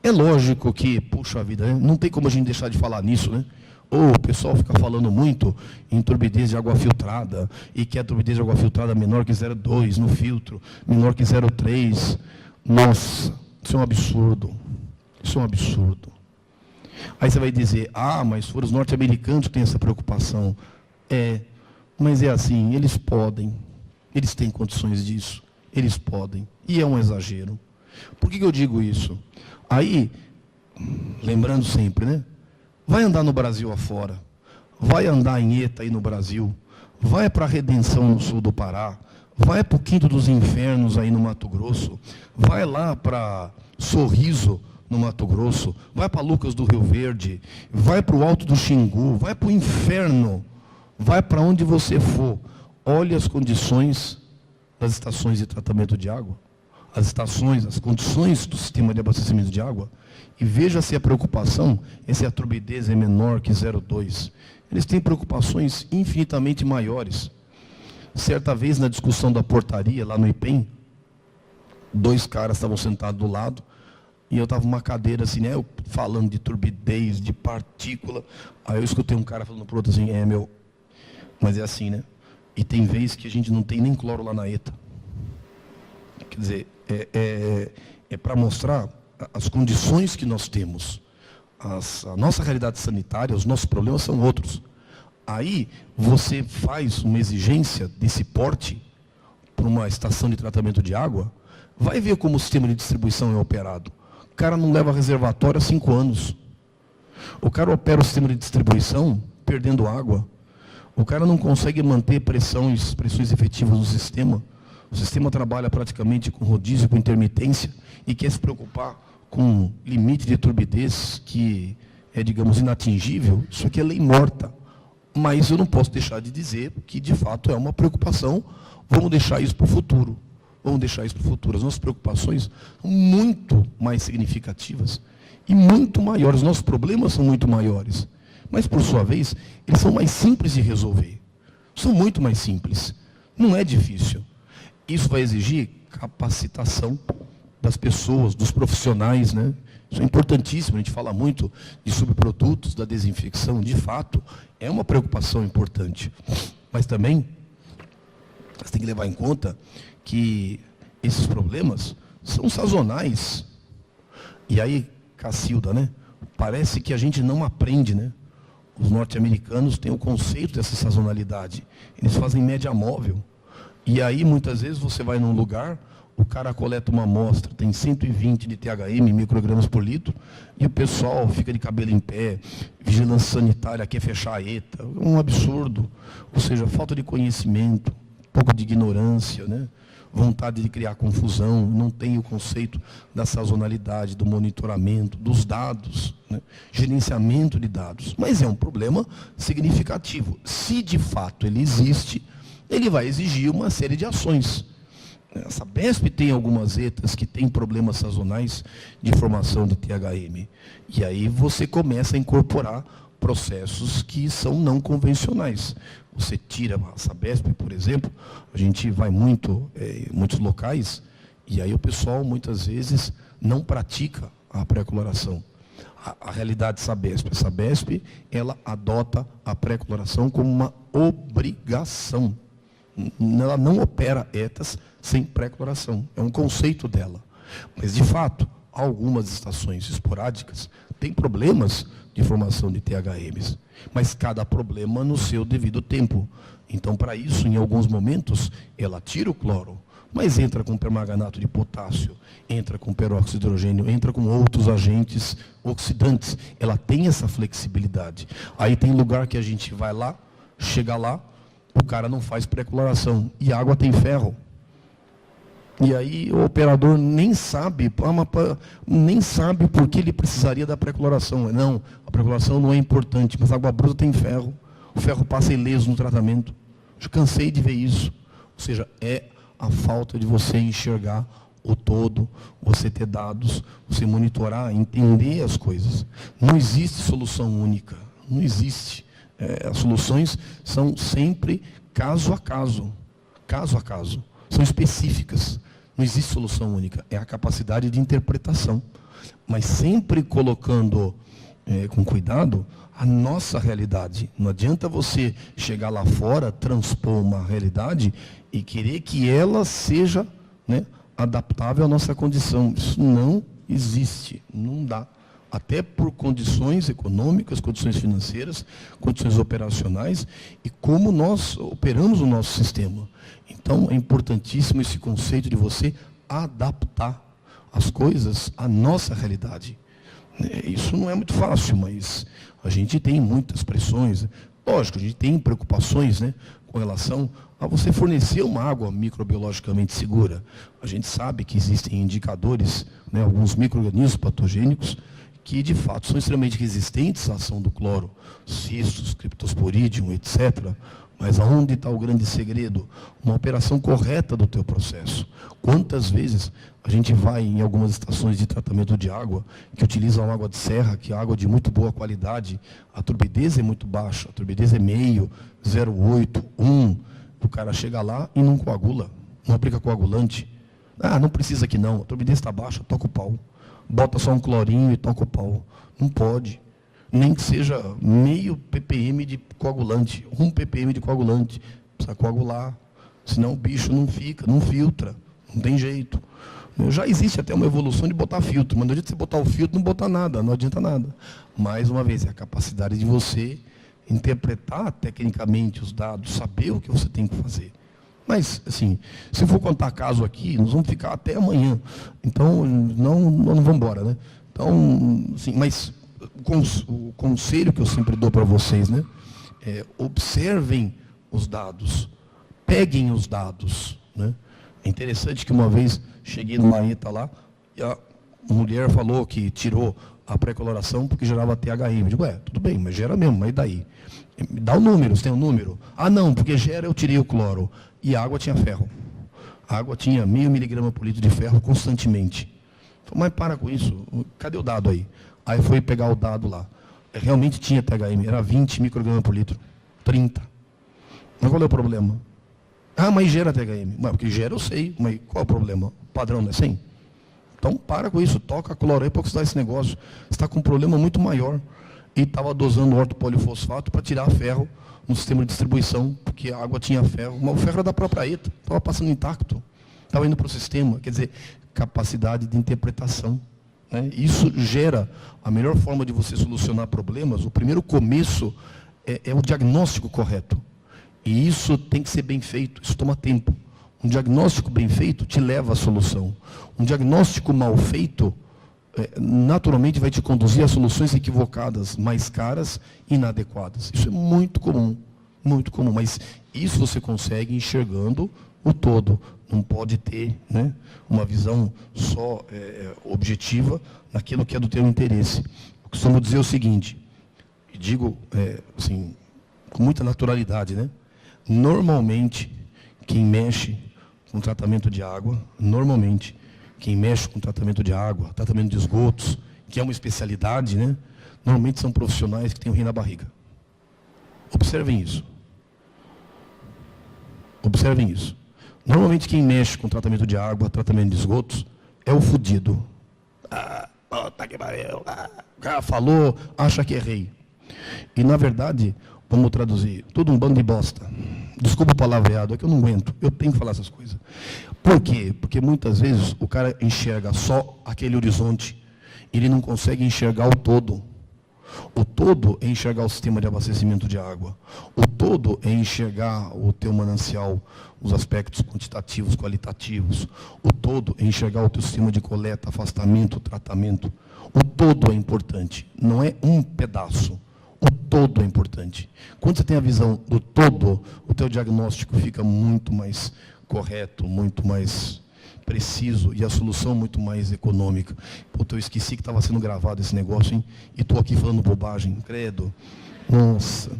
É lógico que, puxa vida, né? Não tem como a gente deixar de falar nisso, né? Ou o pessoal fica falando muito em turbidez de água filtrada, e que a turbidez de água filtrada menor que 0,2 no filtro, menor que 0,3. Nossa, isso é um absurdo. Isso é um absurdo. Aí você vai dizer, mas foram os norte-americanos que têm essa preocupação. Mas é assim, eles podem, eles têm condições disso, eles podem, e é um exagero. Por que eu digo isso? Aí, lembrando sempre, né? Vai andar no Brasil afora, vai andar em ETA aí no Brasil, vai para a Redenção no sul do Pará, vai para o Quinto dos Infernos aí no Mato Grosso, vai lá para Sorriso, no Mato Grosso, vai para Lucas do Rio Verde, vai para o Alto do Xingu, vai para o inferno, vai para onde você for. Olhe as condições das estações de tratamento de água, as condições do sistema de abastecimento de água, e veja se a preocupação, se a turbidez é menor que 0,2. Eles têm preocupações infinitamente maiores. Certa vez, na discussão da portaria, lá no IPEM, 2 caras estavam sentados do lado, e eu estava numa cadeira assim, né, falando de turbidez, de partícula. Aí eu escutei um cara falando para o outro assim, mas é assim, né? E tem vezes que a gente não tem nem cloro lá na ETA. Quer dizer, é para mostrar as condições que nós temos. A nossa realidade sanitária, os nossos problemas são outros. Aí você faz uma exigência desse porte para uma estação de tratamento de água, Vai ver como o sistema de distribuição é operado. O cara não leva reservatório há 5 anos. O cara opera o sistema de distribuição perdendo água. O cara não consegue manter pressões efetivas no sistema. O sistema trabalha praticamente com rodízio, com intermitência, e quer se preocupar com limite de turbidez que é, digamos, inatingível. Isso aqui é lei morta. Mas eu não posso deixar de dizer que, de fato, é uma preocupação. Vamos deixar isso para o futuro. Vamos deixar isso para o futuro. As nossas preocupações são muito mais significativas e muito maiores. Os nossos problemas são muito maiores. Mas, por sua vez, eles são mais simples de resolver. São muito mais simples. Não é difícil. Isso vai exigir capacitação das pessoas, dos profissionais, né? Isso é importantíssimo. A gente fala muito de subprodutos, da desinfecção. De fato, é uma preocupação importante. Mas também, você tem que levar em conta que esses problemas são sazonais. E aí, Cacilda, né? Parece que a gente não aprende, né? Os norte-americanos têm o conceito dessa sazonalidade. Eles fazem média móvel. E aí, muitas vezes, você vai num lugar, o cara coleta uma amostra, tem 120 de THM, microgramas por litro, e o pessoal fica de cabelo em pé, vigilância sanitária, quer fechar a ETA. Um absurdo. Ou seja, falta de conhecimento, um pouco de ignorância, né? Vontade de criar confusão, não tem o conceito da sazonalidade, do monitoramento, dos dados, né? Gerenciamento de dados. Mas é um problema significativo. Se de fato ele existe, ele vai exigir uma série de ações. A Sabesp tem algumas ETAs que têm problemas sazonais de formação de THM. E aí você começa a incorporar processos que são não convencionais. Você tira a Sabesp, por exemplo, a gente vai muito em muitos locais, e aí o pessoal muitas vezes não pratica a pré-coloração. A realidade Sabesp, a Sabesp, ela adota a pré-coloração como uma obrigação. Ela não opera ETAs sem pré-coloração. É um conceito dela. Mas, de fato, algumas estações esporádicas têm problemas de formação de THMs. Mas cada problema no seu devido tempo. Então, para isso, em alguns momentos, ela tira o cloro, mas entra com permanganato de potássio, entra com peróxido de hidrogênio, entra com outros agentes oxidantes. Ela tem essa flexibilidade. Aí tem lugar que a gente vai lá, chega lá, o cara não faz pré-coloração e a água tem ferro. E aí o operador nem sabe por que ele precisaria da pré-coloração. Não, a pré-coloração não é importante, mas a água bruta tem ferro. O ferro passa ileso no tratamento. Eu cansei de ver isso. Ou seja, é a falta de você enxergar o todo, você ter dados, você monitorar, entender as coisas. Não existe solução única. Não existe. As soluções são sempre caso a caso. Caso a caso. São específicas. Não existe solução única. É a capacidade de interpretação. Mas sempre colocando com cuidado a nossa realidade. Não adianta você chegar lá fora, transpor uma realidade e querer que ela seja, né, adaptável à nossa condição. Isso não existe. Não dá. Até por condições econômicas, condições financeiras, condições operacionais e como nós operamos o nosso sistema. Então, é importantíssimo esse conceito de você adaptar as coisas à nossa realidade. Isso não é muito fácil, mas a gente tem muitas pressões. Lógico, a gente tem preocupações, né, com relação a você fornecer uma água microbiologicamente segura. A gente sabe que existem indicadores, né, alguns micro-organismos patogênicos, que de fato são extremamente resistentes à ação do cloro, cistos, Cryptosporidium, etc. Mas aonde está o grande segredo? Uma operação correta do teu processo. Quantas vezes a gente vai em algumas estações de tratamento de água, que utilizam água de serra, que é água de muito boa qualidade, a turbidez é muito baixa, a turbidez é meio, 0,8, 1, o cara chega lá e não coagula, não aplica coagulante. Ah, não precisa aqui não, a turbidez está baixa, toca o pau. Bota só um clorinho e toca o pau. Não pode. Nem que seja meio ppm de coagulante, 1 ppm de coagulante. Precisa coagular. Senão o bicho não fica, não filtra. Não tem jeito. Já existe até uma evolução de botar filtro, mas não adianta você botar o filtro e não botar nada, não adianta nada. Mais uma vez, é a capacidade de você interpretar tecnicamente os dados, saber o que você tem que fazer. Mas, assim, se for contar caso aqui, nós vamos ficar até amanhã. Então, não vamos embora, né? Então, assim, mas o conselho que eu sempre dou para vocês, né? Observem os dados, peguem os dados, né? É interessante que uma vez cheguei numa ETA lá e a mulher falou que tirou a pré-coloração porque gerava THM. Eu digo, tudo bem, mas gera mesmo, mas e daí? Me dá o número, você tem um número? Ah, não, porque gera, eu tirei o cloro. E a água tinha ferro. A água tinha 0,5 miligrama por litro de ferro constantemente. Falei, mas para com isso, cadê o dado aí? Aí foi pegar o dado lá. Realmente tinha THM, era 20 microgramas por litro, 30. Mas qual é o problema? Ah, mas gera THM. Mas porque gera eu sei, mas qual é o problema? O padrão não é 100? Então para com isso, toca a cloro aí para oxidar esse negócio. Você está com um problema muito maior. E estava dosando ortopolifosfato para tirar ferro no sistema de distribuição, porque a água tinha ferro, mas o ferro era da própria ETA, estava passando intacto, estava indo para o sistema, quer dizer, capacidade de interpretação. Né? Isso gera a melhor forma de você solucionar problemas. O primeiro começo é o diagnóstico correto. E isso tem que ser bem feito, isso toma tempo. Um diagnóstico bem feito te leva à solução. Um diagnóstico mal feito, naturalmente vai te conduzir a soluções equivocadas, mais caras e inadequadas. Isso é muito comum, mas isso você consegue enxergando o todo. Não pode ter, né, uma visão só objetiva naquilo que é do teu interesse. Eu costumo dizer o seguinte, e digo assim, com muita naturalidade, né? Normalmente, quem mexe com tratamento de água, quem mexe com tratamento de água, tratamento de esgotos, que é uma especialidade, né? Normalmente são profissionais que têm o rim na barriga. Observem isso. Observem isso. Normalmente quem mexe com tratamento de água, tratamento de esgotos, é o fudido. O cara falou, acha que é rei. E na verdade, vamos traduzir, todo um bando de bosta. Desculpa o palavreado, é que eu não aguento, eu tenho que falar essas coisas. Por quê? Porque muitas vezes o cara enxerga só aquele horizonte, ele não consegue enxergar o todo. O todo é enxergar o sistema de abastecimento de água. O todo é enxergar o teu manancial, os aspectos quantitativos, qualitativos. O todo é enxergar o teu sistema de coleta, afastamento, tratamento. O todo é importante, não é um pedaço. O todo é importante. Quando você tem a visão do todo, o teu diagnóstico fica muito mais correto, muito mais preciso e a solução muito mais econômica. Puta, eu esqueci que estava sendo gravado esse negócio, hein? E estou aqui falando bobagem, credo. Nossa.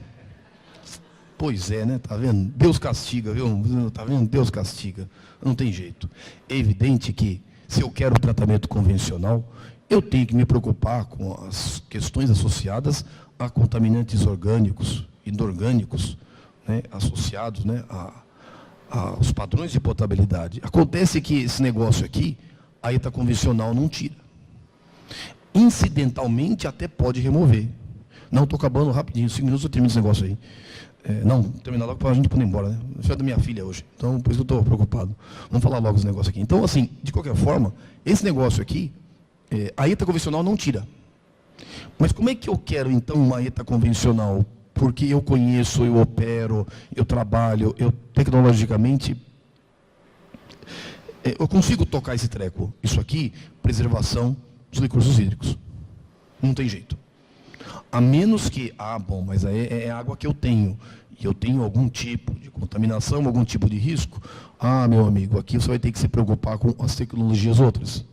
Pois é, né? Tá vendo? Deus castiga, viu? Tá vendo? Deus castiga. Não tem jeito. É evidente que, se eu quero tratamento convencional, eu tenho que me preocupar com as questões associadas a contaminantes orgânicos, inorgânicos, né? Associados, né? Aos padrões de potabilidade. Acontece que esse negócio aqui, a ETA convencional não tira. Incidentalmente até pode remover. Não, estou acabando rapidinho, 5 minutos eu termino esse negócio aí. Não, terminar logo para a gente poder ir embora, né? Isso é da minha filha hoje, então por isso que eu estou preocupado. Vamos falar logo esse negócio aqui. Então, assim, de qualquer forma, esse negócio aqui, a ETA convencional não tira. Mas como é que eu quero, então, uma ETA convencional? Porque eu conheço, eu opero, eu trabalho, eu tecnologicamente, eu consigo tocar esse treco. Isso aqui, preservação dos recursos hídricos. Não tem jeito. A menos que, bom, mas aí é água que eu tenho, e eu tenho algum tipo de contaminação, algum tipo de risco. Meu amigo, aqui você vai ter que se preocupar com as tecnologias outras.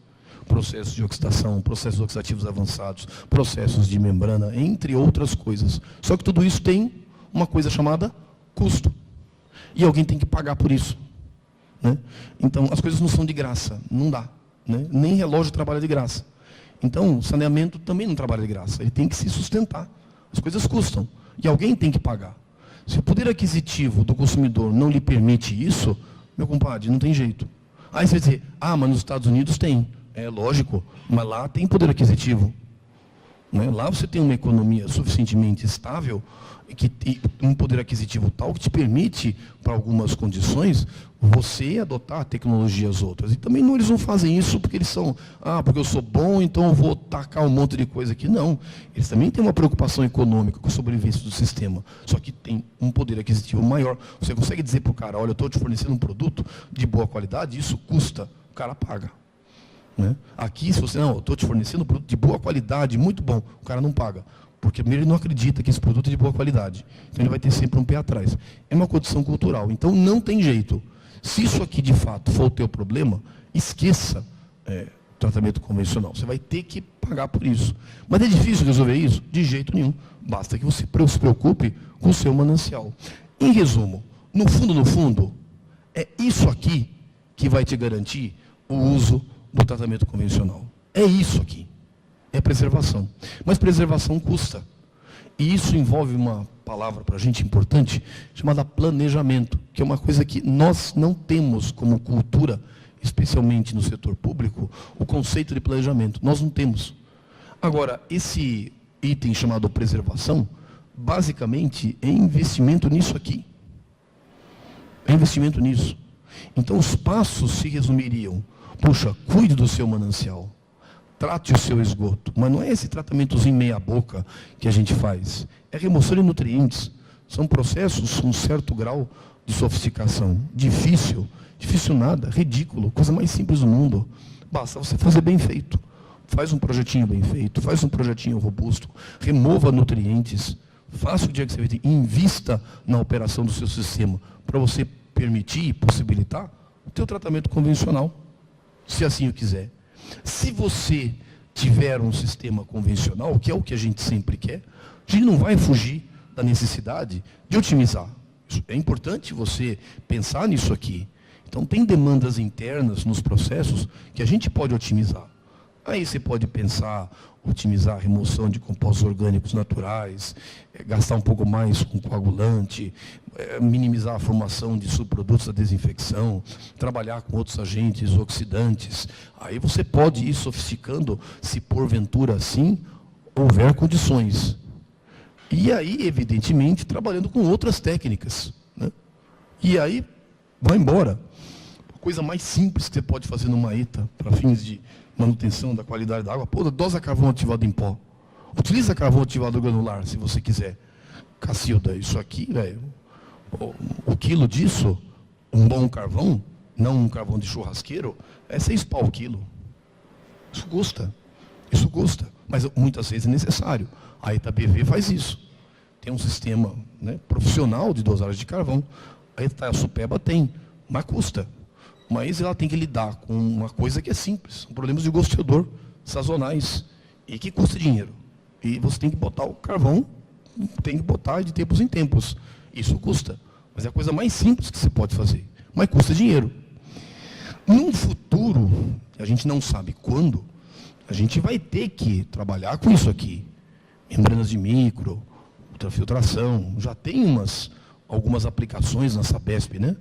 Processos de oxidação, processos oxidativos avançados, processos de membrana, entre outras coisas. Só que tudo isso tem uma coisa chamada custo. E alguém tem que pagar por isso. Né? Então, as coisas não são de graça, não dá. Né? Nem relógio trabalha de graça. Então, saneamento também não trabalha de graça. Ele tem que se sustentar. As coisas custam. E alguém tem que pagar. Se o poder aquisitivo do consumidor não lhe permite isso, meu compadre, não tem jeito. Aí você vai dizer, mas nos Estados Unidos tem. É lógico, mas lá tem poder aquisitivo. né? Lá você tem uma economia suficientemente estável e um poder aquisitivo tal que te permite, para algumas condições, você adotar tecnologias outras. E também eles não fazem isso porque eles são, porque eu sou bom, então eu vou tacar um monte de coisa aqui. Não. Eles também têm uma preocupação econômica com a sobrevivência do sistema, só que tem um poder aquisitivo maior. Você consegue dizer para o cara, olha, eu estou te fornecendo um produto de boa qualidade, isso custa, o cara paga. Né? Aqui, se você, não, eu estou te fornecendo um produto de boa qualidade, muito bom, o cara não paga. Porque primeiro ele não acredita que esse produto é de boa qualidade. Então ele vai ter sempre um pé atrás. É uma condição cultural. Então não tem jeito. Se isso aqui de fato for o teu problema, esqueça tratamento convencional. Você vai ter que pagar por isso. Mas é difícil resolver isso? De jeito nenhum. Basta que você se preocupe com o seu manancial. Em resumo, no fundo, é isso aqui que vai te garantir o uso do tratamento convencional. É isso aqui. É preservação. Mas preservação custa. E isso envolve uma palavra para a gente importante, chamada planejamento, que é uma coisa que nós não temos como cultura, especialmente no setor público, o conceito de planejamento. Nós não temos. Agora, esse item chamado preservação, basicamente é investimento nisso aqui. É investimento nisso. Então, os passos se resumiriam, puxa, cuide do seu manancial. Trate o seu esgoto, mas não é esse tratamentozinho meia boca que a gente faz. É remoção de nutrientes. São processos com um certo grau de sofisticação. Difícil nada, ridículo, coisa mais simples do mundo. Basta você fazer bem feito. Faz um projetinho bem feito, faz um projetinho robusto, remova nutrientes, faça o que tiver que ser feito, invista na operação do seu sistema, para você permitir e possibilitar o teu tratamento convencional, se assim o quiser. Se você tiver um sistema convencional, que é o que a gente sempre quer, a gente não vai fugir da necessidade de otimizar. É importante você pensar nisso aqui. Então, tem demandas internas nos processos que a gente pode otimizar. Aí você pode pensar, otimizar a remoção de compostos orgânicos naturais, gastar um pouco mais com coagulante, minimizar a formação de subprodutos da desinfecção, trabalhar com outros agentes oxidantes. Aí você pode ir sofisticando, se porventura assim houver condições. E aí, evidentemente, trabalhando com outras técnicas. Né? E aí, vai embora. A coisa mais simples que você pode fazer numa ETA, para fins de manutenção da qualidade da água, dosa carvão ativado em pó. Utiliza carvão ativado granular, se você quiser. Cacilda, isso aqui, velho, o quilo disso, um bom carvão, não um carvão de churrasqueiro, é 6 pau o quilo. Isso custa. Mas muitas vezes é necessário. A ETA BV faz isso. Tem um sistema, né, profissional de dosagem de carvão. A ETA Supeba tem, mas custa. Mas ela tem que lidar com uma coisa que é simples, são problemas de gosto e odor sazonais, e que custa dinheiro. E você tem que botar o carvão, tem que botar de tempos em tempos. Isso custa, mas é a coisa mais simples que você pode fazer, mas custa dinheiro. Num futuro, a gente não sabe quando, a gente vai ter que trabalhar com isso aqui. Membranas de micro, ultrafiltração, já tem algumas aplicações na Sabesp, né?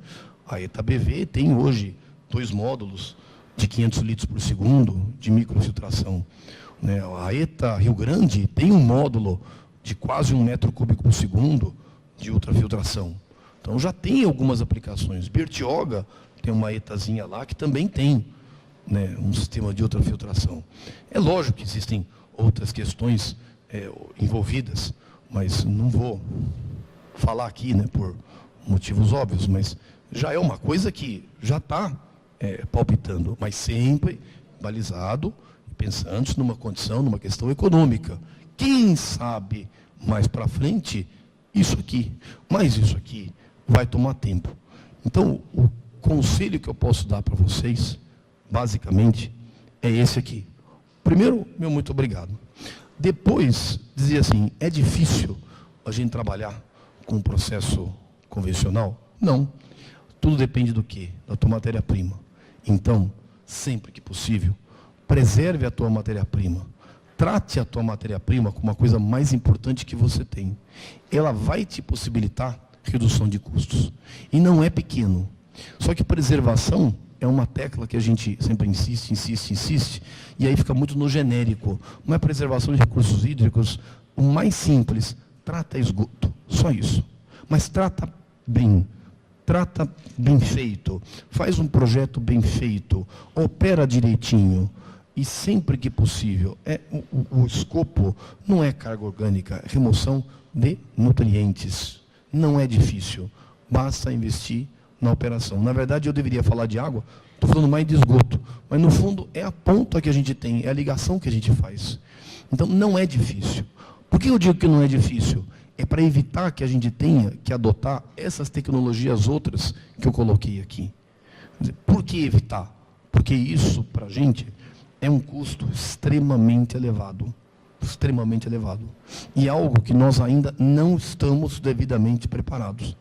A ETA BV tem hoje 2 módulos de 500 litros por segundo de microfiltração. Né? A ETA Rio Grande tem um módulo de quase 1 metro cúbico por segundo de ultrafiltração. Então já tem algumas aplicações. Bertioga tem uma ETAzinha lá que também tem, né, um sistema de ultrafiltração. É lógico que existem outras questões envolvidas, mas não vou falar aqui, né, por motivos óbvios, mas já é uma coisa que já está palpitando, mas sempre balizado, pensando numa condição, numa questão econômica. Quem sabe mais para frente isso aqui, mas isso aqui vai tomar tempo. Então, o conselho que eu posso dar para vocês, basicamente, é esse aqui. Primeiro, meu muito obrigado. Depois, dizer assim, é difícil a gente trabalhar com um processo convencional? Não. Tudo depende do quê? Da tua matéria-prima. Então, sempre que possível, preserve a tua matéria-prima. Trate a tua matéria-prima como a coisa mais importante que você tem. Ela vai te possibilitar redução de custos. E não é pequeno. Só que preservação é uma tecla que a gente sempre insiste, e aí fica muito no genérico. Não é preservação de recursos hídricos, o mais simples, trata esgoto, só isso. Mas trata bem feito, faz um projeto bem feito, opera direitinho, e sempre que possível, o escopo não é carga orgânica, é remoção de nutrientes. Não é difícil, basta investir na operação. Na verdade, eu deveria falar de água, estou falando mais de esgoto, mas no fundo é a ponta que a gente tem, é a ligação que a gente faz. Então, não é difícil. Por que eu digo que não é difícil? É para evitar que a gente tenha que adotar essas tecnologias outras que eu coloquei aqui. Por que evitar? Porque isso, para a gente, é um custo extremamente elevado. Extremamente elevado. E algo que nós ainda não estamos devidamente preparados.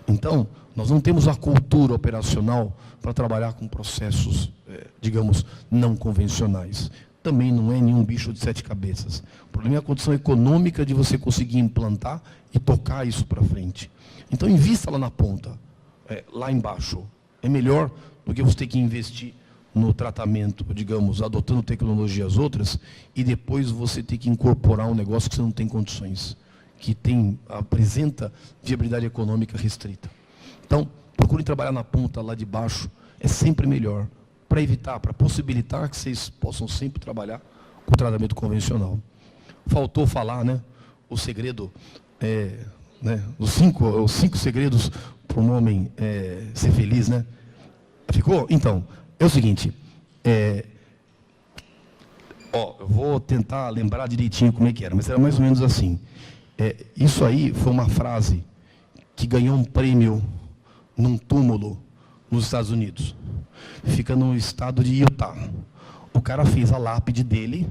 Então, nós não temos a cultura operacional para trabalhar com processos, digamos, não convencionais. Também não é nenhum bicho de 7 cabeças. O problema é a condição econômica de você conseguir implantar e tocar isso para frente. Então, invista lá na ponta, lá embaixo. É melhor do que você ter que investir no tratamento, digamos, adotando tecnologias outras, e depois você ter que incorporar um negócio que você não tem condições, que apresenta viabilidade econômica restrita. Então, procurem trabalhar na ponta lá de baixo, é sempre melhor, para evitar, para possibilitar que vocês possam sempre trabalhar com o tratamento convencional. Faltou falar, né, o segredo, os cinco segredos para um homem ser feliz, né? Ficou? Então, é o seguinte, eu vou tentar lembrar direitinho como é que era, mas era mais ou menos assim. Isso aí foi uma frase que ganhou um prêmio num túmulo nos Estados Unidos. Fica no estado de Utah. O cara fez a lápide dele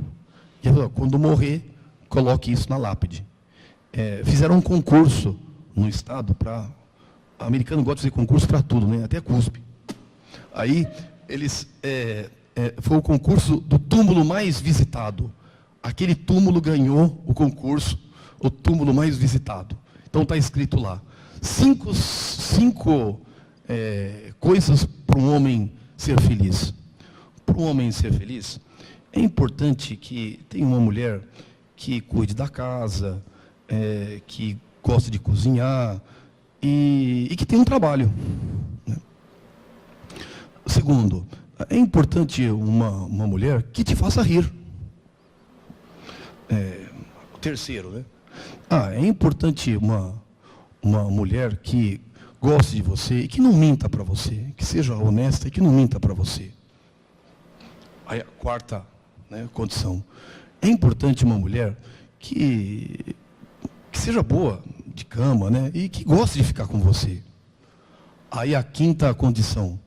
e falou, quando morrer, coloque isso na lápide. Fizeram um concurso no estado para... O americano gosta de fazer concurso para tudo, né? Até cuspe. Aí, foi o concurso do túmulo mais visitado. Aquele túmulo ganhou o concurso, o túmulo mais visitado. Então, está escrito lá. Cinco coisas para um homem ser feliz. Para um homem ser feliz, é importante que tenha uma mulher que cuide da casa, que goste de cozinhar e que tenha um trabalho. Né? Segundo, é importante uma mulher que te faça rir. Terceiro, né? É importante uma mulher que goste de você e que não minta para você, que seja honesta e que não minta para você. Aí a quarta, né, condição. É importante uma mulher que seja boa de cama, né, e que goste de ficar com você. Aí a quinta condição.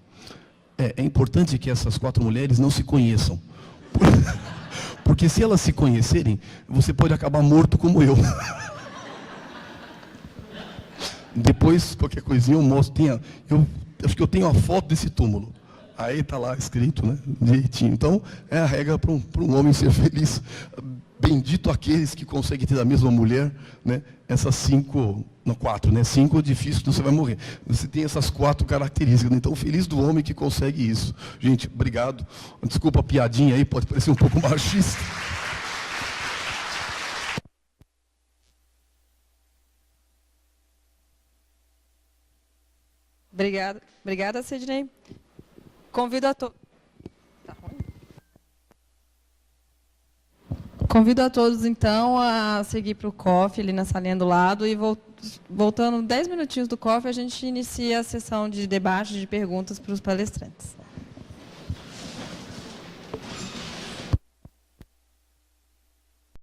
É importante que essas 4 mulheres não se conheçam. Porque se elas se conhecerem, você pode acabar morto como eu. Depois, qualquer coisinha eu mostro. Acho que eu tenho a foto desse túmulo. Aí está lá escrito, né? Direitinho. Então, é a regra para um homem ser feliz. Bendito aqueles que conseguem ter da mesma mulher, né? Essas 4, né? 5 é difícil, você vai morrer. Você tem essas 4 características. Né? Então, feliz do homem que consegue isso. Gente, obrigado. Desculpa a piadinha aí, pode parecer um pouco machista. Obrigada, Sidney. Convido a todos, então, a seguir para o coffee, ali na salinha do lado, e voltando 10 minutinhos do coffee, a gente inicia a sessão de debate, de perguntas para os palestrantes.